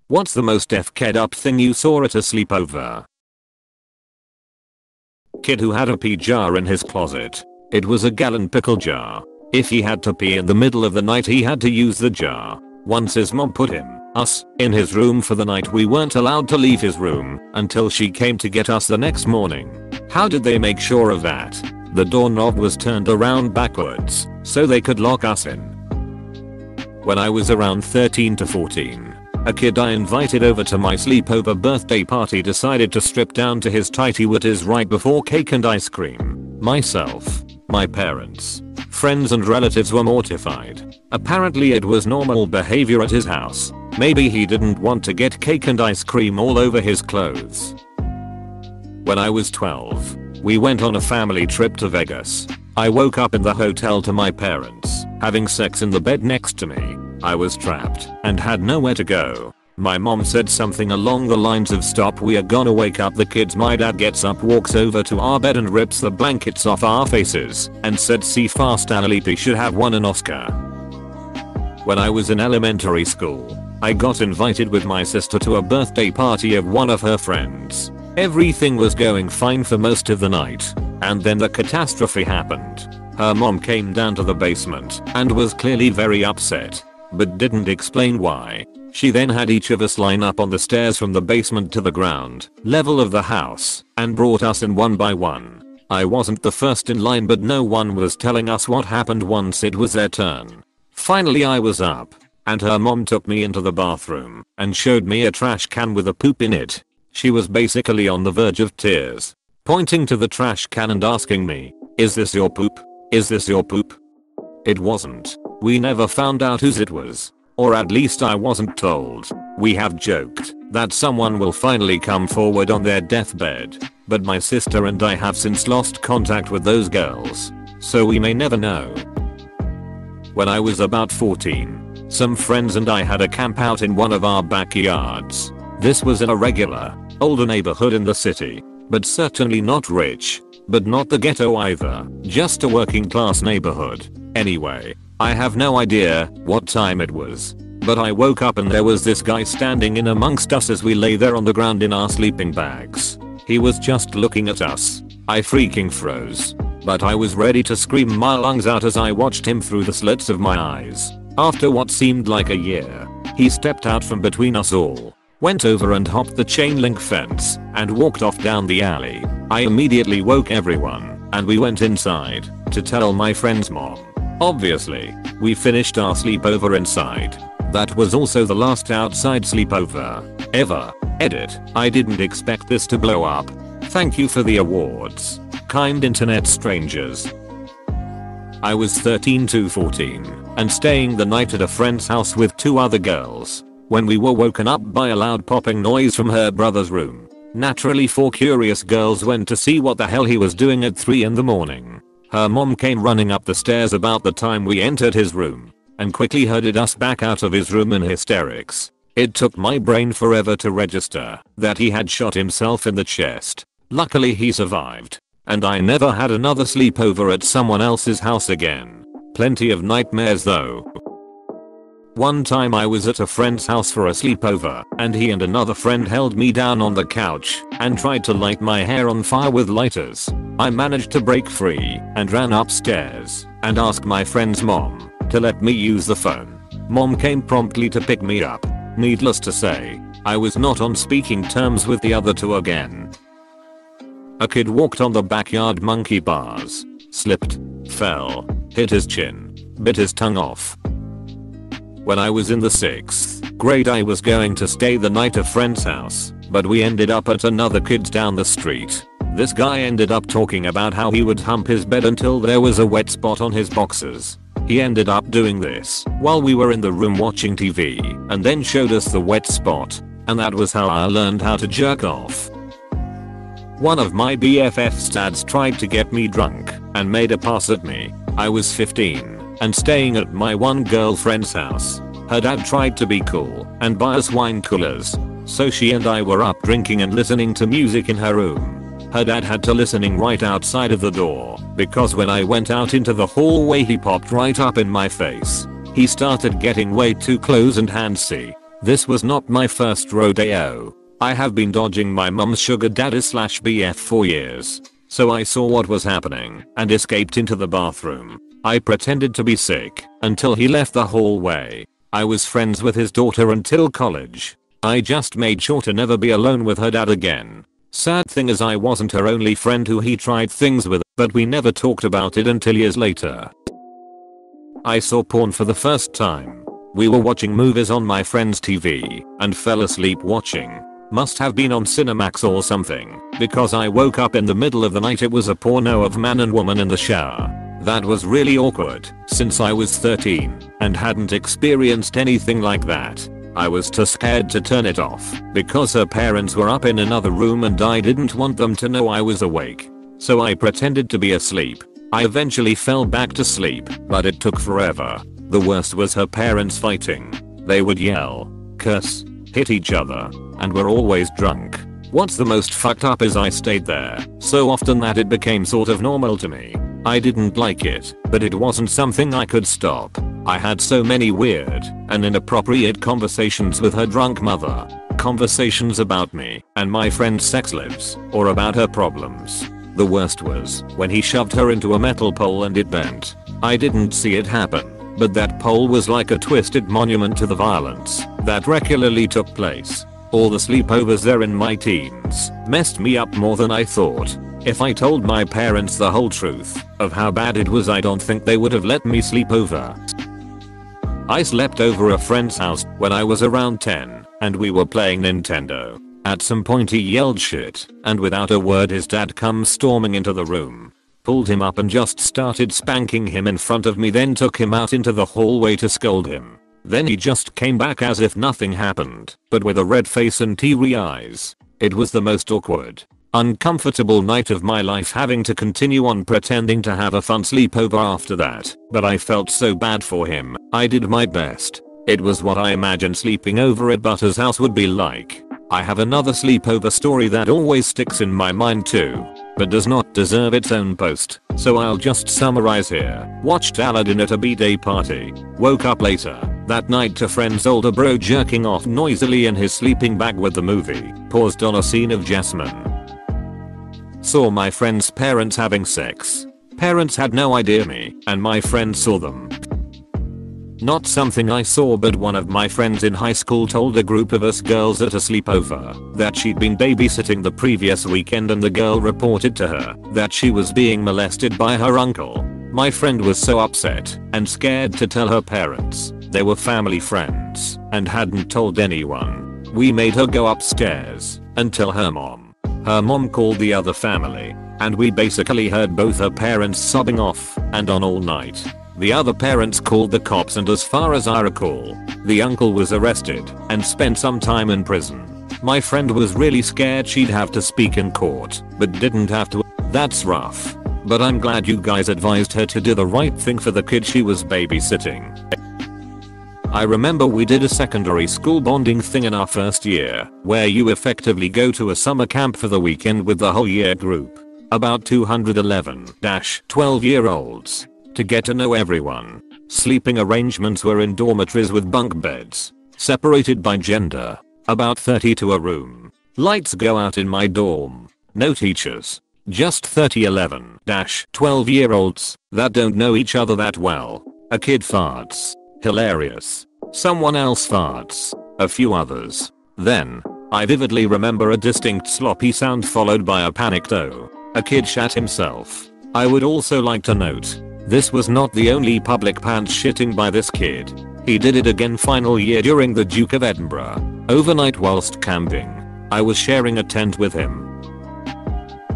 What's the most f-ked up thing you saw at a sleepover? Kid who had a pee jar in his closet. It was a gallon pickle jar. If he had to pee in the middle of the night he had to use the jar. Once his mom put us in his room for the night, we weren't allowed to leave his room until she came to get us the next morning. How did they make sure of that? The doorknob was turned around backwards so they could lock us in. When I was around 13 to 14, a kid I invited over to my sleepover birthday party decided to strip down to his tighty whities right before cake and ice cream. Myself, my parents, friends and relatives were mortified. Apparently it was normal behavior at his house. Maybe he didn't want to get cake and ice cream all over his clothes. When I was 12, we went on a family trip to Vegas. I woke up in the hotel to my parents having sex in the bed next to me. I was trapped and had nowhere to go. My mom said something along the lines of, "Stop, we are gonna wake up the kids." My dad gets up, walks over to our bed and rips the blankets off our faces and said, "See fast, LAKEY should have won an Oscar." When I was in elementary school, I got invited with my sister to a birthday party of one of her friends. Everything was going fine for most of the night, and then the catastrophe happened. Her mom came down to the basement and was clearly very upset, but didn't explain why. She then had each of us line up on the stairs from the basement to the ground level of the house and brought us in one by one. I wasn't the first in line, but no one was telling us what happened once it was their turn. Finally I was up, and her mom took me into the bathroom and showed me a trash can with a poop in it. She was basically on the verge of tears, pointing to the trash can and asking me, "Is this your poop? Is this your poop?" It wasn't. We never found out whose it was. Or at least I wasn't told. We have joked that someone will finally come forward on their deathbed, but my sister and I have since lost contact with those girls, so we may never know. When I was about 14, some friends and I had a camp out in one of our backyards. This was in a regular, older neighborhood in the city, but certainly not rich, but not the ghetto either, just a working class neighborhood. Anyway, I have no idea what time it was, but I woke up and there was this guy standing in amongst us as we lay there on the ground in our sleeping bags. He was just looking at us. I freaking froze, but I was ready to scream my lungs out as I watched him through the slits of my eyes. After what seemed like a year, he stepped out from between us all, went over and hopped the chain link fence, and walked off down the alley. I immediately woke everyone, and we went inside to tell my friend's mom. Obviously, we finished our sleepover inside. That was also the last outside sleepover ever. Edit. I didn't expect this to blow up. Thank you for the awards, kind internet strangers. I was 13 to 14 and staying the night at a friend's house with two other girls when we were woken up by a loud popping noise from her brother's room. Naturally, 4 curious girls went to see what the hell he was doing at 3 in the morning. Her mom came running up the stairs about the time we entered his room and quickly herded us back out of his room in hysterics. It took my brain forever to register that he had shot himself in the chest. Luckily he survived, and I never had another sleepover at someone else's house again. Plenty of nightmares though. One time I was at a friend's house for a sleepover, and he and another friend held me down on the couch and tried to light my hair on fire with lighters. I managed to break free and ran upstairs and asked my friend's mom to let me use the phone. Mom came promptly to pick me up. Needless to say, I was not on speaking terms with the other two again. A kid walked on the backyard monkey bars, slipped, fell, hit his chin, bit his tongue off. When I was in the 6th grade I was going to stay the night at a friend's house, but we ended up at another kid's down the street. This guy ended up talking about how he would hump his bed until there was a wet spot on his boxers. He ended up doing this while we were in the room watching TV and then showed us the wet spot, and that was how I learned how to jerk off. One of my BFF's dads tried to get me drunk and made a pass at me. I was 15 and staying at my one girlfriend's house. Her dad tried to be cool and buy us wine coolers, so she and I were up drinking and listening to music in her room. Her dad had to listening right outside of the door because when I went out into the hallway he popped right up in my face. He started getting way too close and handsy. This was not my first rodeo. I have been dodging my mum's sugar daddy slash BF for years. So I saw what was happening and escaped into the bathroom. I pretended to be sick until he left the hallway. I was friends with his daughter until college. I just made sure to never be alone with her dad again. Sad thing is I wasn't her only friend who he tried things with, but we never talked about it until years later. I saw porn for the first time. We were watching movies on my friend's TV and fell asleep watching. Must have been on Cinemax or something, because I woke up in the middle of the night. It was a porno of man and woman in the shower. That was really awkward since I was 13 and hadn't experienced anything like that. I was too scared to turn it off because her parents were up in another room and I didn't want them to know I was awake. So I pretended to be asleep. I eventually fell back to sleep, but it took forever. The worst was her parents fighting. They would yell, curse, hit each other, and were always drunk. What's the most fucked up is I stayed there so often that it became sort of normal to me. I didn't like it, but it wasn't something I could stop. I had so many weird and inappropriate conversations with her drunk mother. Conversations about me and my friend's sex lives or about her problems. The worst was when he shoved her into a metal pole and it bent. I didn't see it happen, but that pole was like a twisted monument to the violence that regularly took place. All the sleepovers there in my teens messed me up more than I thought. If I told my parents the whole truth of how bad it was, I don't think they would have let me sleep over. I slept over a friend's house when I was around 10 and we were playing Nintendo. At some point he yelled shit and without a word his dad comes storming into the room. Pulled him up and just started spanking him in front of me, then took him out into the hallway to scold him. Then he just came back as if nothing happened, but with a red face and teary eyes. It was the most awkward, uncomfortable night of my life, having to continue on pretending to have a fun sleepover after that, but I felt so bad for him. I did my best. It was what I imagined sleeping over at Butter's house would be like. I have another sleepover story that always sticks in my mind too, but does not deserve its own post, so I'll just summarize here. Watched Aladdin at a b-day party. Woke up later that night to friend's older bro jerking off noisily in his sleeping bag with the movie. Paused on a scene of Jasmine. Saw my friend's parents having sex. Parents had no idea me, and my friend saw them. Not something I saw, but one of my friends in high school told a group of us girls at a sleepover that she'd been babysitting the previous weekend, and the girl reported to her that she was being molested by her uncle. My friend was so upset and scared to tell her parents. They were family friends and hadn't told anyone. We made her go upstairs and tell her mom. Her mom called the other family, and we basically heard both her parents sobbing off and on all night. The other parents called the cops, and as far as I recall, the uncle was arrested and spent some time in prison. My friend was really scared she'd have to speak in court, but didn't have to. That's rough. But I'm glad you guys advised her to do the right thing for the kid she was babysitting. I remember we did a secondary school bonding thing in our first year, where you effectively go to a summer camp for the weekend with the whole year group. About 211-12-year-olds. To get to know everyone. Sleeping arrangements were in dormitories with bunk beds, separated by gender. About 30 to a room. Lights go out in my dorm. No teachers. Just 30-12-year-olds that don't know each other that well. A kid farts. Hilarious. Someone else farts. A few others. Then, I vividly remember a distinct sloppy sound followed by a panicked "oh." A kid shat himself. I would also like to note, this was not the only public pants shitting by this kid. He did it again final year during the Duke of Edinburgh. Overnight whilst camping. I was sharing a tent with him.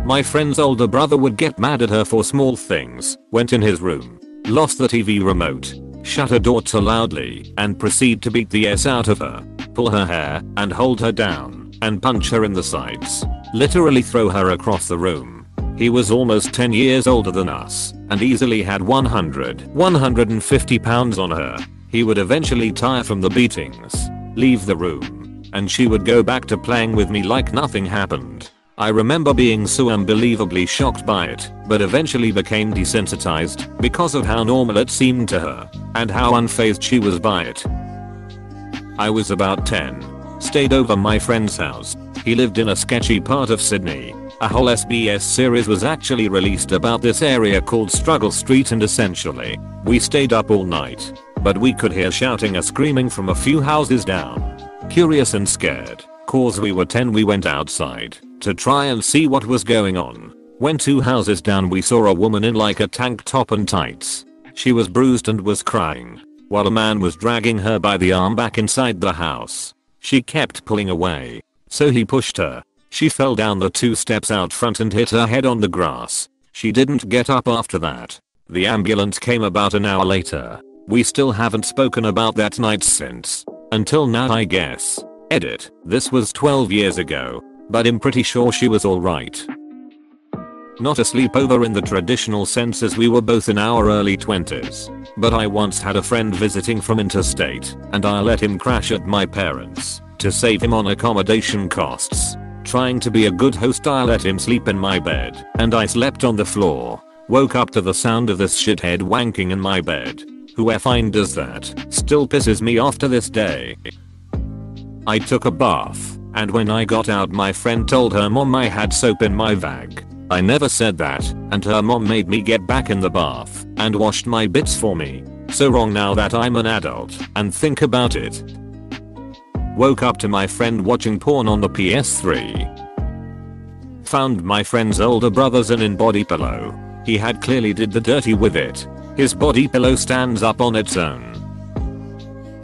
My friend's older brother would get mad at her for small things, went in his room, lost the TV remote, shut her door too loudly, and proceed to beat the s out of her, pull her hair, and hold her down, and punch her in the sides. Literally throw her across the room. He was almost 10 years older than us, and easily had 150 pounds on her. He would eventually tire from the beatings, leave the room, and she would go back to playing with me like nothing happened. I remember being so unbelievably shocked by it, but eventually became desensitized because of how normal it seemed to her, and how unfazed she was by it. I was about 10. Stayed over my friend's house. He lived in a sketchy part of Sydney. A whole SBS series was actually released about this area called Struggle Street, and essentially, we stayed up all night. But we could hear shouting and screaming from a few houses down. Curious and scared, cause we were 10, we went outside to try and see what was going on. When 2 houses down we saw a woman in like a tank top and tights. She was bruised and was crying, while a man was dragging her by the arm back inside the house. She kept pulling away, so he pushed her. She fell down the 2 steps out front and hit her head on the grass. She didn't get up after that. The ambulance came about an hour later. We still haven't spoken about that night since. Until now, I guess. Edit. This was 12 years ago, but I'm pretty sure she was alright. Not a sleepover in the traditional sense, as we were both in our early 20s. But I once had a friend visiting from interstate, and I let him crash at my parents' to save him on accommodation costs. Trying to be a good host, I let him sleep in my bed, and I slept on the floor. Woke up to the sound of this shithead wanking in my bed. Who effing does that? Still pisses me off to this day. I took a bath, and when I got out my friend told her mom I had soap in my bag. I never said that, and her mom made me get back in the bath and washed my bits for me. So wrong now that I'm an adult and think about it. Woke up to my friend watching porn on the PS3. Found my friend's older brother's an in-body pillow. He had clearly did the dirty with it. His body pillow stands up on its own.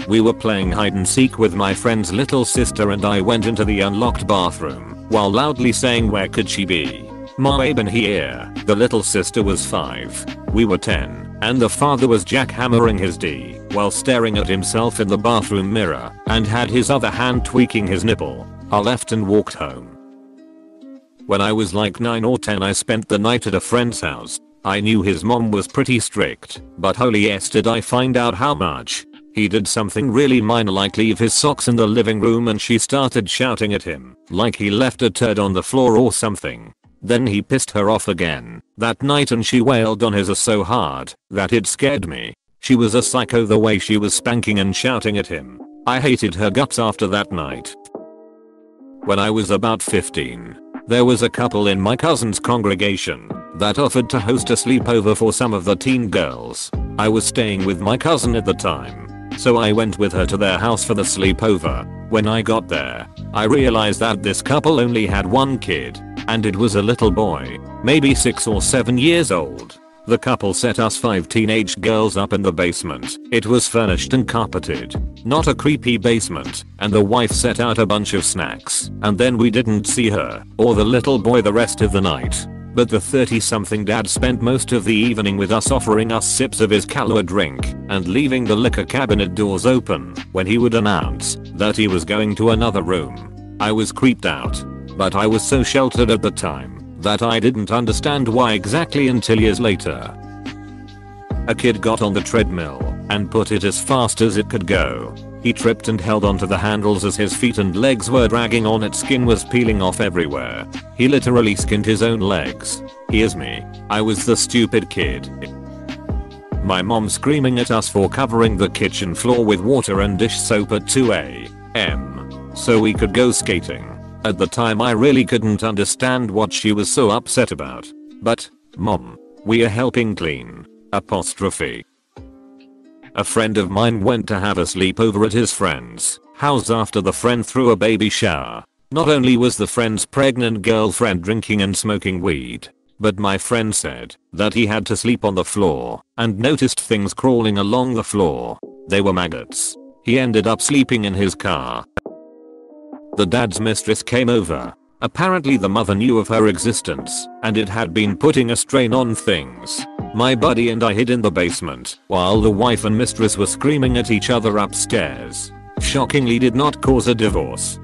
We were playing hide and seek with my friend's little sister, and I went into the unlocked bathroom while loudly saying, "Where could she be? Ma been here." The little sister was 5. We were 10, and the father was jackhammering his D while staring at himself in the bathroom mirror and had his other hand tweaking his nipple. I left and walked home. When I was like 9 or 10, I spent the night at a friend's house. I knew his mom was pretty strict, but holy yes did I find out how much. He did something really minor like leave his socks in the living room, and she started shouting at him like he left a turd on the floor or something. Then he pissed her off again that night, and she wailed on his ass so hard that it scared me. She was a psycho the way she was spanking and shouting at him. I hated her guts after that night. When I was about 15, there was a couple in my cousin's congregation that offered to host a sleepover for some of the teen girls. I was staying with my cousin at the time, so I went with her to their house for the sleepover. When I got there, I realized that this couple only had one kid, and it was a little boy, maybe 6 or 7 years old. The couple set us 5 teenage girls up in the basement. It was furnished and carpeted, not a creepy basement, and the wife set out a bunch of snacks, and then we didn't see her or the little boy the rest of the night. But the 30-something dad spent most of the evening with us, offering us sips of his Kahlua drink and leaving the liquor cabinet doors open when he would announce that he was going to another room. I was creeped out, but I was so sheltered at the time that I didn't understand why exactly until years later. A kid got on the treadmill and put it as fast as it could go. He tripped and held onto the handles as his feet and legs were dragging on it. Skin was peeling off everywhere. He literally skinned his own legs. Here's me. I was the stupid kid. My mom screaming at us for covering the kitchen floor with water and dish soap at 2 a.m. so we could go skating. At the time I really couldn't understand what she was so upset about. But, Mom, we are helping clean. Apostrophe. A friend of mine went to have a sleepover at his friend's house after the friend threw a baby shower. Not only was the friend's pregnant girlfriend drinking and smoking weed, but my friend said that he had to sleep on the floor and noticed things crawling along the floor. They were maggots. He ended up sleeping in his car. The dad's mistress came over. Apparently the mother knew of her existence, and it had been putting a strain on things. My buddy and I hid in the basement while the wife and mistress were screaming at each other upstairs. Shockingly did not cause a divorce.